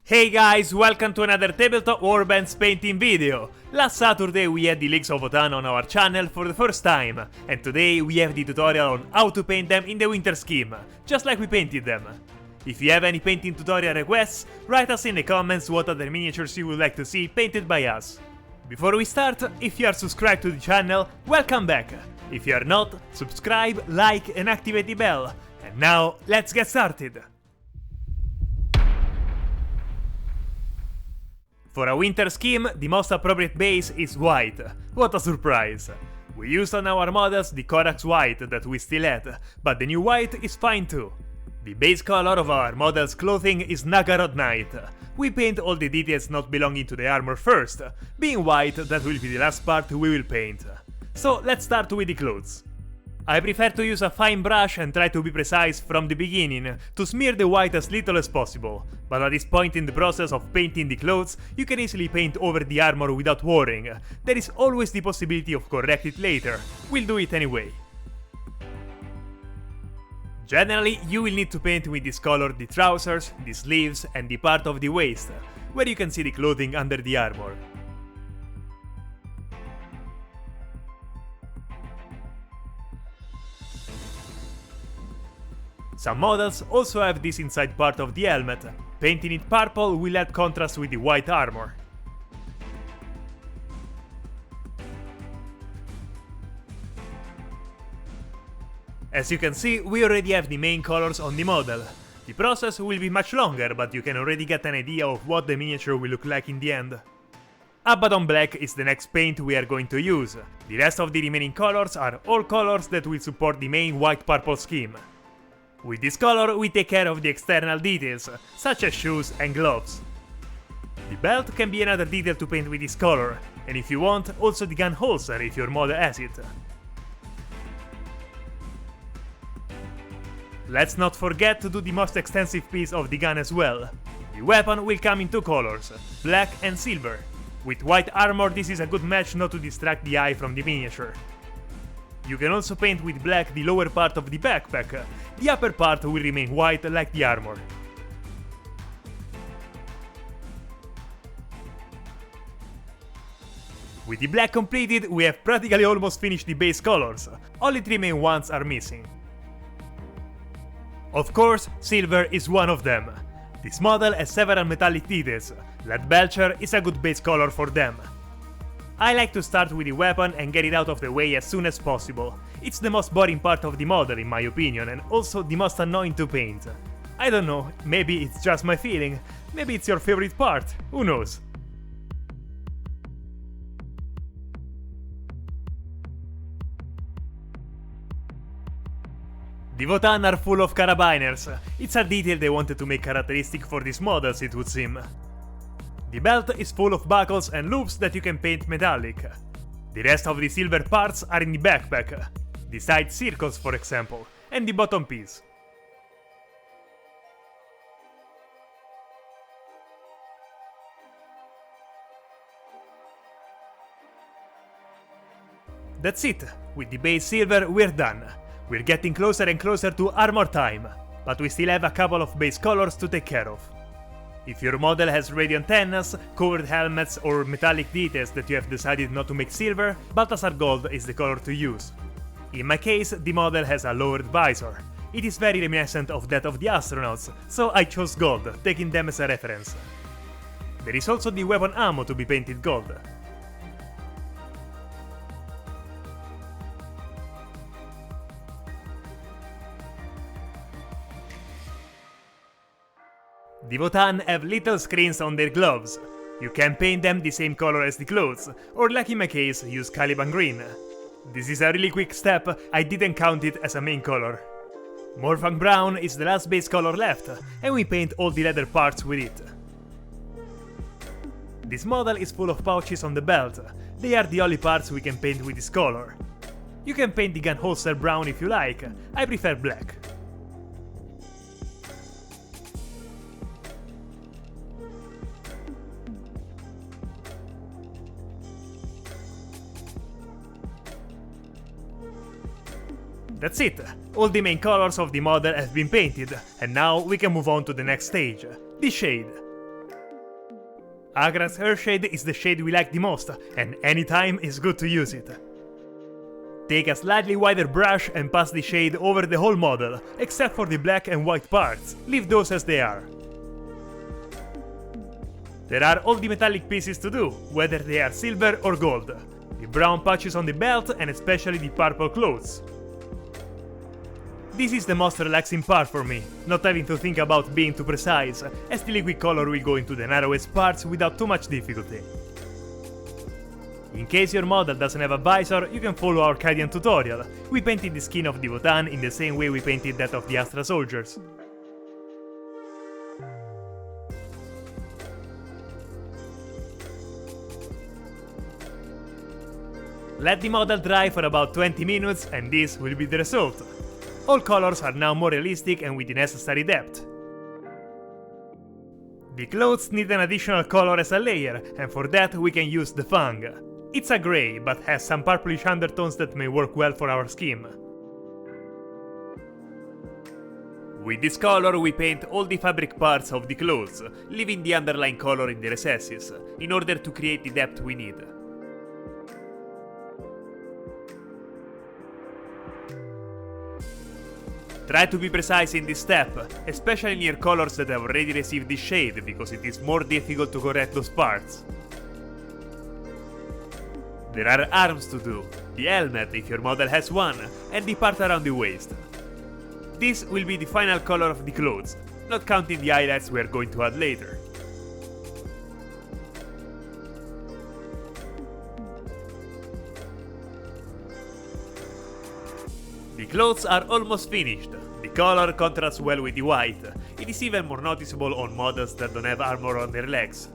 Hey guys, welcome to another Tabletop Warbands painting video! Last Saturday we had the Leagues of Wotan on our channel for the first time, and today we have the tutorial on how to paint them in the winter scheme, just like we painted them. If you have any painting tutorial requests, write us in the comments what other miniatures you would like to see painted by us. Before we start, if you are subscribed to the channel, welcome back! If you are not, subscribe, like and activate the bell. And now, let's get started! For a winter scheme, the most appropriate base is white. What a surprise! We used on our models the Corax white that we still had, but the new white is fine too. The base color of our model's clothing is Naggarot Knight. We paint all the details not belonging to the armor first, being white that will be the last part we will paint. So let's start with the clothes. I prefer to use a fine brush and try to be precise from the beginning to smear the white as little as possible, but at this point in the process of painting the clothes, you can easily paint over the armor without worrying. There is always the possibility of correct it later. We'll do it anyway. Generally, you will need to paint with this color the trousers, the sleeves and the part of the waist, where you can see the clothing under the armor. Some models also have this inside part of the helmet. Painting it purple will add contrast with the white armor. As you can see, we already have the main colors on the model. The process will be much longer, but you can already get an idea of what the miniature will look like in the end. Abaddon Black is the next paint we are going to use. The rest of the remaining colors are all colors that will support the main white-purple scheme. With this color, we take care of the external details, such as shoes and gloves. The belt can be another detail to paint with this color, and if you want, also the gun holster if your model has it. Let's not forget to do the most extensive piece of the gun as well. The weapon will come in two colors, black and silver. With white armor, this is a good match not to distract the eye from the miniature. You can also paint with black the lower part of the backpack. The upper part will remain white like the armor. With the black completed, we have practically almost finished the base colors. Only three main ones are missing. Of course, silver is one of them. This model has several metallic details. Leadbelcher is a good base color for them. I like to start with the weapon and get it out of the way as soon as possible. It's the most boring part of the model in my opinion, and also the most annoying to paint. I don't know, maybe it's just my feeling, maybe it's your favorite part, who knows. The Wotan are full of carabiners. It's a detail they wanted to make characteristic for these models, it would seem. The belt is full of buckles and loops that you can paint metallic. The rest of the silver parts are in the backpack, the side circles for example, and the bottom piece. That's it, with the base silver we're done. We're getting closer and closer to armor time, but we still have a couple of base colors to take care of. If your model has radiant antennas, covered helmets or metallic details that you have decided not to make silver, Balthasar Gold is the color to use. In my case, the model has a lowered visor. It is very reminiscent of that of the astronauts, so I chose gold, taking them as a reference. There is also the weapon ammo to be painted gold. The Wotan have little screens on their gloves. You can paint them the same color as the clothes, or like in my case, use Caliban green. This is a really quick step, I didn't count it as a main color. Morfang brown is the last base color left, and we paint all the leather parts with it. This model is full of pouches on the belt. They are the only parts we can paint with this color. You can paint the gun holster brown if you like, I prefer black. That's it! All the main colors of the model have been painted, and now we can move on to the next stage, the shade. Agrax Earthshade is the shade we like the most, and anytime is good to use it. Take a slightly wider brush and pass the shade over the whole model, except for the black and white parts. Leave those as they are. There are all the metallic pieces to do, whether they are silver or gold. The brown patches on the belt and especially the purple clothes. This is the most relaxing part for me, not having to think about being too precise, as the liquid color will go into the narrowest parts without too much difficulty. In case your model doesn't have a visor, you can follow our Arcadian tutorial. We painted the skin of the Votann in the same way we painted that of the Astra soldiers. Let the model dry for about 20 minutes and this will be the result. All colors are now more realistic and with the necessary depth. The clothes need an additional color as a layer, and for that we can use the Fang. It's a grey, but has some purplish undertones that may work well for our scheme. With this color we paint all the fabric parts of the clothes, leaving the underlying color in the recesses, in order to create the depth we need. Try to be precise in this step, especially near colors that have already received this shade, because it is more difficult to correct those parts. There are arms to do, the helmet if your model has one, and the part around the waist. This will be the final color of the clothes, not counting the highlights we are going to add later. The clothes are almost finished. The color contrasts well with the white. It is even more noticeable on models that don't have armor on their legs.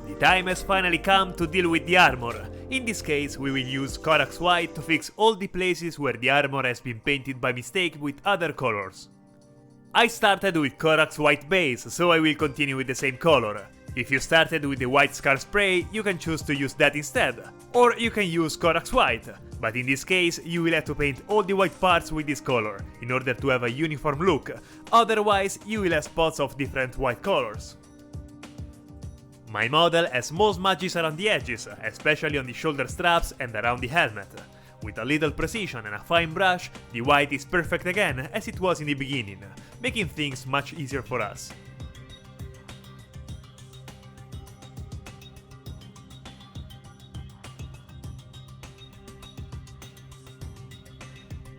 The time has finally come to deal with the armor. In this case, we will use Corax White to fix all the places where the armor has been painted by mistake with other colors. I started with Corax White base, so I will continue with the same color. If you started with the white scar spray, you can choose to use that instead. Or you can use Corax White, but in this case you will have to paint all the white parts with this color, in order to have a uniform look, otherwise you will have spots of different white colors. My model has small smudges around the edges, especially on the shoulder straps and around the helmet. With a little precision and a fine brush, the white is perfect again as it was in the beginning, making things much easier for us.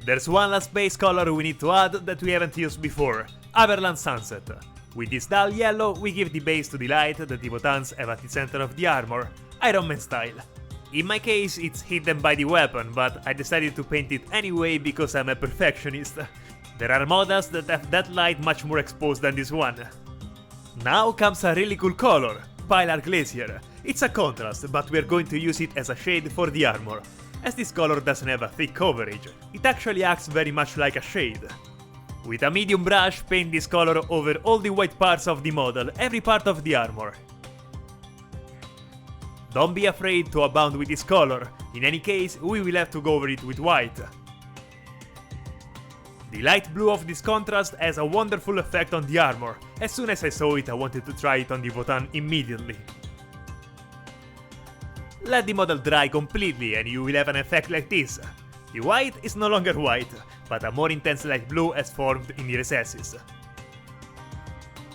There's one last base color we need to add that we haven't used before, Averland Sunset. With this dull yellow, we give the base to the light that the Votanns have at the center of the armor, Iron Man style. In my case, it's hidden by the weapon, but I decided to paint it anyway because I'm a perfectionist. There are models that have that light much more exposed than this one. Now comes a really cool color, Pilar Glacier. It's a contrast, but we're going to use it as a shade for the armor. As this color doesn't have a thick coverage, it actually acts very much like a shade. With a medium brush, paint this color over all the white parts of the model, every part of the armor. Don't be afraid to abound with this color, in any case we will have to go over it with white. The light blue of this contrast has a wonderful effect on the armor. As soon as I saw it I wanted to try it on the Votann immediately. Let the model dry completely and you will have an effect like this. The white is no longer white, but a more intense light blue has formed in the recesses.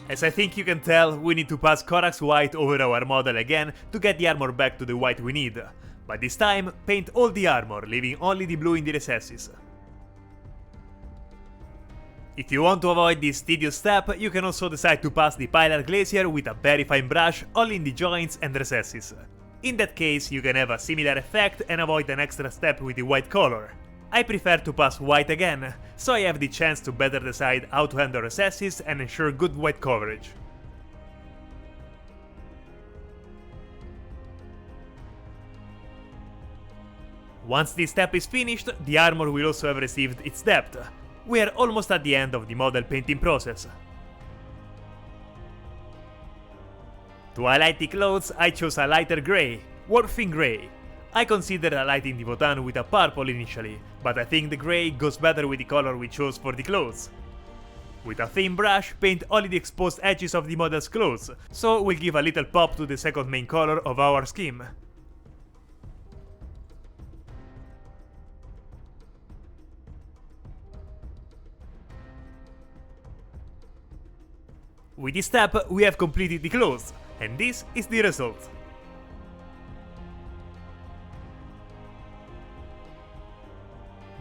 As I think you can tell, we need to pass Corax White over our model again to get the armor back to the white we need, but this time paint all the armor, leaving only the blue in the recesses. If you want to avoid this tedious step, you can also decide to pass the Pilar Glacier with a very fine brush only in the joints and recesses. In that case, you can have a similar effect and avoid an extra step with the white color. I prefer to pass white again, so I have the chance to better decide how to handle recesses and ensure good white coverage. Once this step is finished, the armor will also have received its depth. We are almost at the end of the model painting process. To highlight the clothes, I chose a lighter grey, Warfing Grey. I considered highlighting the Votann with a purple initially, but I think the grey goes better with the color we chose for the clothes. With a thin brush, paint only the exposed edges of the model's clothes, so we'll give a little pop to the second main color of our scheme. With this step, we have completed the clothes, and this is the result.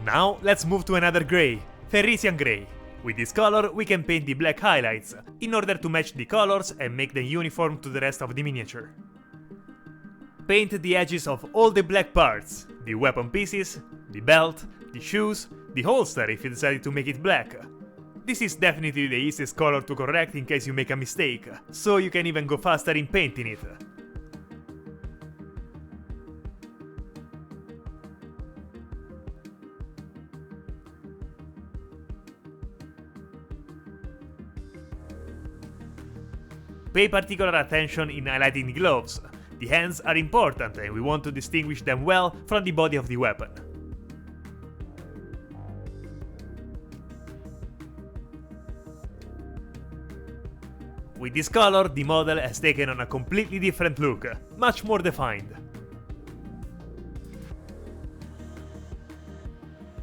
Now let's move to another grey, Ferrisian grey. With this color we can paint the black highlights, in order to match the colors and make them uniform to the rest of the miniature. Paint the edges of all the black parts, the weapon pieces, the belt, the shoes, the holster if you decided to make it black. This is definitely the easiest color to correct in case you make a mistake, so you can even go faster in painting it. Pay particular attention in highlighting the gloves. The hands are important and we want to distinguish them well from the body of the weapon. With this color, the model has taken on a completely different look, much more defined.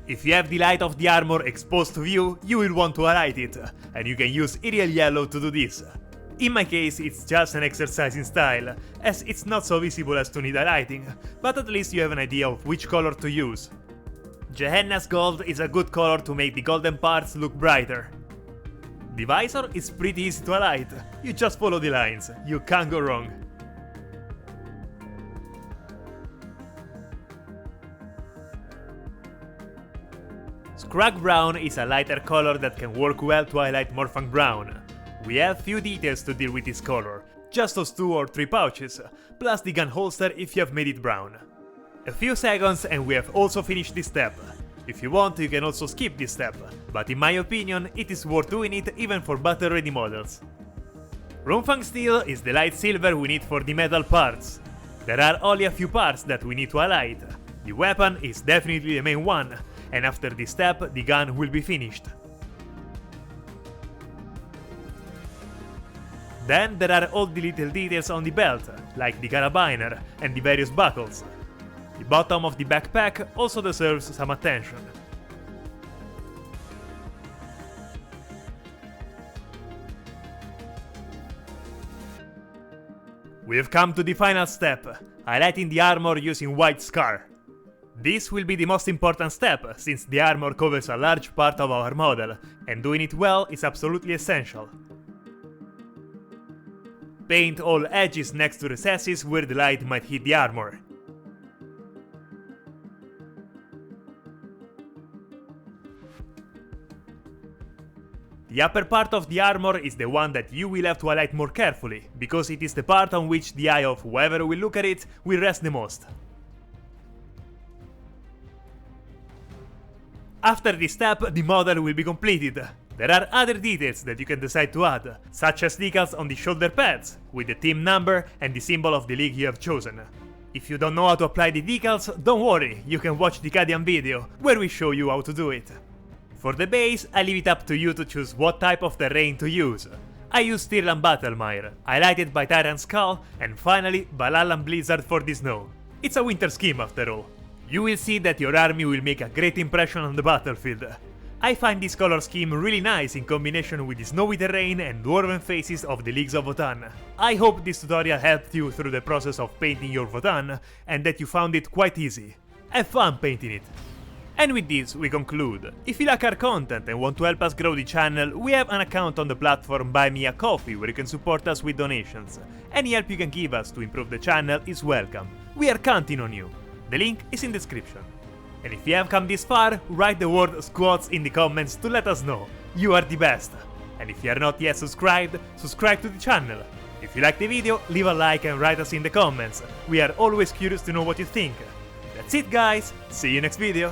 If you have the light of the armor exposed to view, you will want to highlight it, and you can use Arial Yellow to do this. In my case, it's just an exercise in style, as it's not so visible as to need highlighting, but at least you have an idea of which color to use. Gehenna's Gold is a good color to make the golden parts look brighter. The visor is pretty easy to highlight, you just follow the lines, you can't go wrong. Scrag Brown is a lighter color that can work well to highlight Morphank Brown. We have few details to deal with this color, just those 2 or 3 pouches, plus the gun holster if you have made it brown. A few seconds and we have also finished this step. If you want, you can also skip this step, but in my opinion it is worth doing it even for battle ready models. Runefang Steel is the light silver we need for the metal parts. There are only a few parts that we need to highlight. The weapon is definitely the main one, and after this step the gun will be finished. Then there are all the little details on the belt, like the carabiner and the various buckles. The bottom of the backpack also deserves some attention. We have come to the final step, highlighting the armor using White Scar. This will be the most important step, since the armor covers a large part of our model, and doing it well is absolutely essential. Paint all edges next to recesses where the light might hit the armor. The upper part of the armor is the one that you will have to highlight more carefully, because it is the part on which the eye of whoever will look at it will rest the most. After this step, the model will be completed. There are other details that you can decide to add, such as decals on the shoulder pads, with the team number and the symbol of the league you have chosen. If you don't know how to apply the decals, don't worry, you can watch the Cadian video, where we show you how to do it. For the base, I leave it up to you to choose what type of terrain to use. I use Stirland Battlemire, highlighted by Tyrant Skull, and finally Balallan Blizzard for the snow. It's a winter scheme after all. You will see that your army will make a great impression on the battlefield. I find this color scheme really nice in combination with the snowy terrain and dwarven faces of the Leagues of Votann. I hope this tutorial helped you through the process of painting your Votann and that you found it quite easy. Have fun painting it! And with this we conclude. If you like our content and want to help us grow the channel, we have an account on the platform Buy Me a Coffee where you can support us with donations. Any help you can give us to improve the channel is welcome. We are counting on you. The link is in the description. And if you have come this far, write the word squats in the comments to let us know. You are the best. And if you are not yet subscribed, subscribe to the channel. If you like the video, leave a like and write us in the comments. We are always curious to know what you think. That's it guys, see you next video.